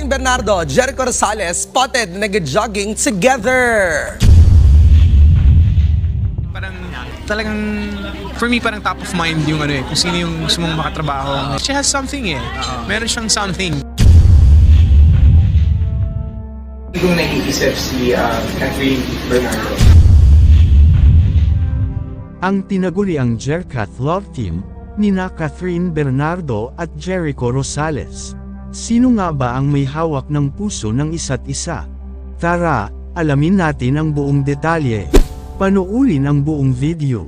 Catherine Bernardo, Jericho Rosales spotted nag-jogging together. Parang talagang for me parang top of mind yung kung sino yung gusto mong makatrabaho. She has something meron siyang something. Kung nag-iisip si Catherine Bernardo. Ang tinaguriang Jerkath Love Team, nina Catherine Bernardo at Jericho Rosales. Sino nga ba ang may hawak ng puso ng isa't isa? Tara, alamin natin ang buong detalye. Panuulin ang buong video.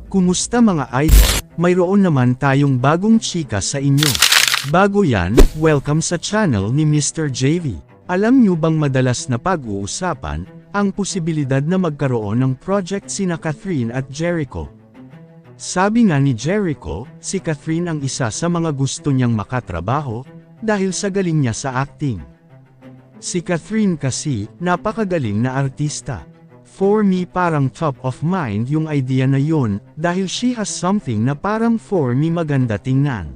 Kumusta mga idol? Mayroon naman tayong bagong chika sa inyo. Bago yan, welcome sa channel ni Mr. JV. Alam nyo bang madalas na pag-uusapan, ang posibilidad na magkaroon ng project sina Catherine at Jericho? Sabi nga ni Jericho, si Catherine ang isa sa mga gusto niyang makatrabaho, dahil sa galing niya sa acting. Si Catherine kasi, napakagaling na artista. For me parang top of mind yung idea na yun, dahil she has something na parang for me maganda tingnan.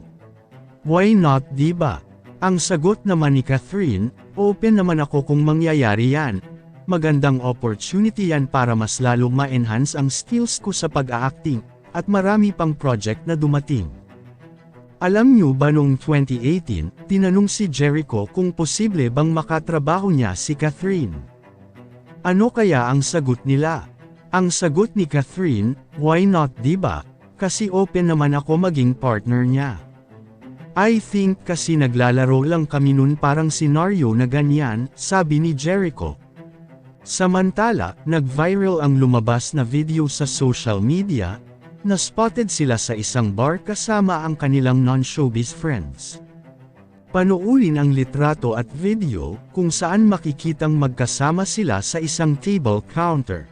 Why not, diba? Ang sagot naman ni Catherine, open naman ako kung mangyayari yan. Magandang opportunity yan para mas lalong ma-enhance ang skills ko sa pag-acting, at marami pang project na dumating. Alam nyo ba noong 2018, tinanong si Jericho kung posible bang makatrabaho niya si Catherine? Ano kaya ang sagot nila? Ang sagot ni Catherine, why not diba? Kasi open naman ako maging partner niya. I think kasi naglalaro lang kami nun parang senaryo na ganyan, sabi ni Jericho. Samantala, nag-viral ang lumabas na video sa social media, na spotted sila sa isang bar kasama ang kanilang non-showbiz friends. Panuulin ang litrato at video, kung saan makikitang magkasama sila sa isang table counter.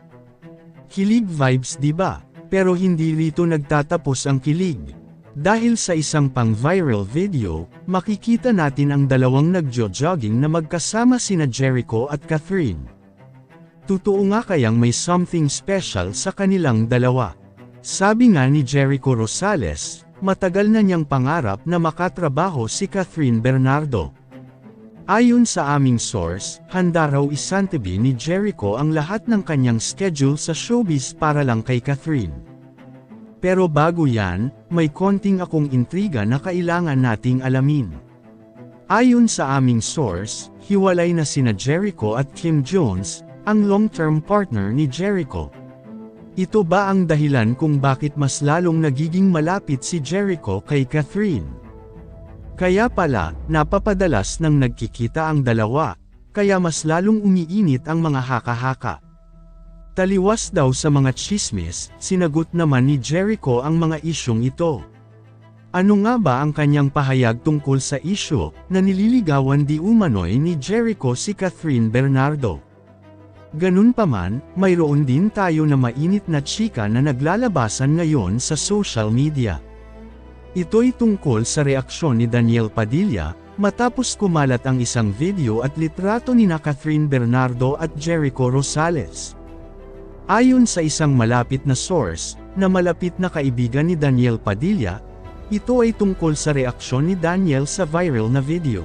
Kilig vibes diba? Pero hindi rito nagtatapos ang kilig. Dahil sa isang pang-viral video, makikita natin ang dalawang nagjo-jogging na magkasama sina Jericho at Catherine. Totoo nga kayang may something special sa kanilang dalawa. Sabi nga ni Jericho Rosales, matagal na niyang pangarap na makatrabaho si Catherine Bernardo. Ayon sa aming source, handa raw isantabi ni Jericho ang lahat ng kanyang schedule sa showbiz para lang kay Catherine. Pero bago yan, may konting akong intriga na kailangan nating alamin. Ayon sa aming source, hiwalay na sina Jericho at Kim Jones, ang long-term partner ni Jericho. Ito ba ang dahilan kung bakit mas lalong nagiging malapit si Jericho kay Catherine? Kaya pala, napapadalas nang nagkikita ang dalawa, kaya mas lalong umiinit ang mga haka-haka. Taliwas daw sa mga chismis, sinagot naman ni Jericho ang mga isyong ito. Ano nga ba ang kanyang pahayag tungkol sa isyu, na nililigawan di umano'y ni Jericho si Catherine Bernardo? Ganun pa man, mayroon din tayo na mainit na chika na naglalabasan ngayon sa social media. Ito'y tungkol sa reaksyon ni Daniel Padilla, matapos kumalat ang isang video at litrato nina Catherine Bernardo at Jericho Rosales. Ayon sa isang malapit na source, na malapit na kaibigan ni Daniel Padilla, ito ay tungkol sa reaksyon ni Daniel sa viral na video.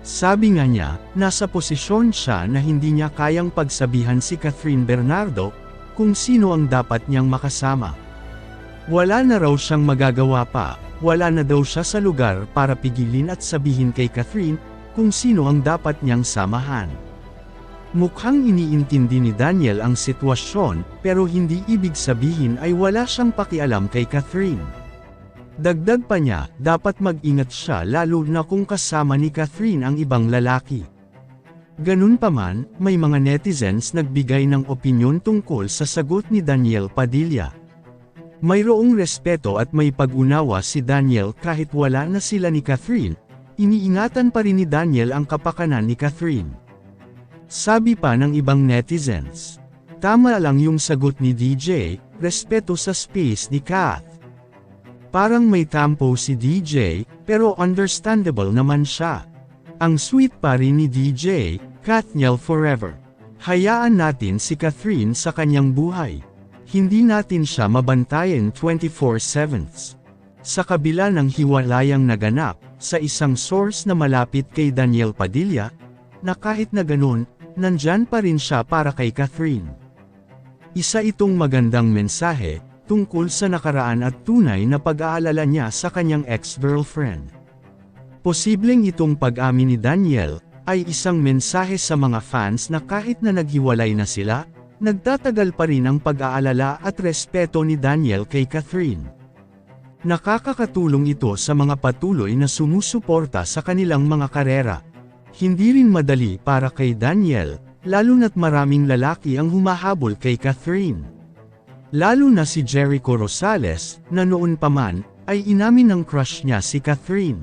Sabi nga niya, nasa posisyon siya na hindi niya kayang pagsabihan si Catherine Bernardo, kung sino ang dapat niyang makasama. Wala na raw siyang magagawa pa, wala na daw siya sa lugar para pigilin at sabihin kay Catherine, kung sino ang dapat niyang samahan. Mukhang iniintindi ni Daniel ang sitwasyon, pero hindi ibig sabihin ay wala siyang pakialam kay Catherine. Dagdag pa niya, dapat mag-ingat siya lalo na kung kasama ni Catherine ang ibang lalaki. Ganun pa man, may mga netizens nagbigay ng opinyon tungkol sa sagot ni Daniel Padilla. Mayroong respeto at may pag-unawa si Daniel kahit wala na sila ni Catherine, iniingatan pa rin ni Daniel ang kapakanan ni Catherine. Sabi pa ng ibang netizens, tama lang yung sagot ni DJ, respeto sa space ni Kath. Parang may tampo si DJ, pero understandable naman siya. Ang sweet pa rin ni DJ, Kathniel forever. Hayaan natin si Catherine sa kanyang buhay. Hindi natin siya mabantayan 24/7. Sa kabila ng hiwalayang naganap, sa isang source na malapit kay Daniel Padilla, na kahit na ganun, nandyan pa rin siya para kay Catherine. Isa itong magandang mensahe, tungkol sa nakaraan at tunay na pag-aalala niya sa kanyang ex-girlfriend. Posibleng itong pag-amin ni Daniel, ay isang mensahe sa mga fans na kahit na naghiwalay na sila, nagtatagal pa rin ang pag-aalala at respeto ni Daniel kay Catherine. Nakakakatulong ito sa mga patuloy na sumusuporta sa kanilang mga karera. Hindi rin madali para kay Daniel, lalo na't maraming lalaki ang humahabol kay Catherine. Lalo na si Jericho Rosales, na noon pa man, ay inamin ng crush niya si Catherine.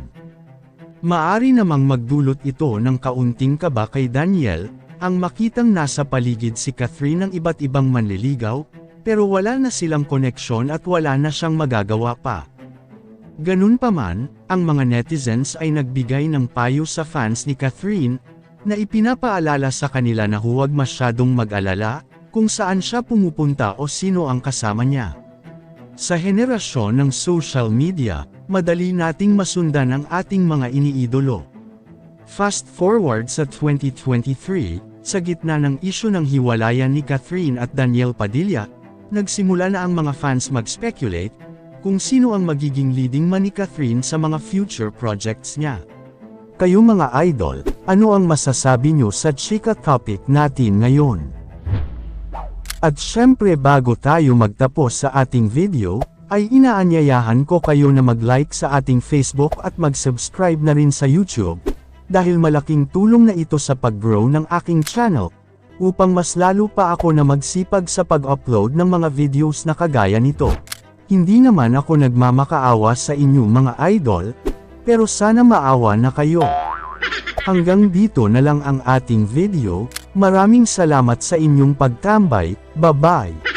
Maari namang magdulot ito ng kaunting kaba kay Daniel, ang makitang nasa paligid si Catherine ng iba't ibang manliligaw, pero wala na silang koneksyon at wala na siyang magagawa pa. Ganun pa man, ang mga netizens ay nagbigay ng payo sa fans ni Catherine, na ipinapaalala sa kanila na huwag masyadong mag-alala, kung saan siya pumupunta o sino ang kasama niya. Sa henerasyon ng social media, madali nating masundan ang ating mga iniidolo. Fast forward sa 2023, sa gitna ng isyu ng hiwalayan ni Catherine at Daniel Padilla, nagsimula na ang mga fans mag-speculate, kung sino ang magiging leading man ni Catherine sa mga future projects niya. Kayo mga idol, ano ang masasabi nyo sa chika topic natin ngayon? At syempre bago tayo magtapos sa ating video, ay inaanyayahan ko kayo na mag-like sa ating Facebook at mag-subscribe na rin sa YouTube, dahil malaking tulong na ito sa pag-grow ng aking channel, upang mas lalo pa ako na magsipag sa pag-upload ng mga videos na kagaya nito. Hindi naman ako nagmamakaawa sa inyong mga idol, pero sana maawa na kayo. Hanggang dito na lang ang ating video, maraming salamat sa inyong pagtambay, bye-bye!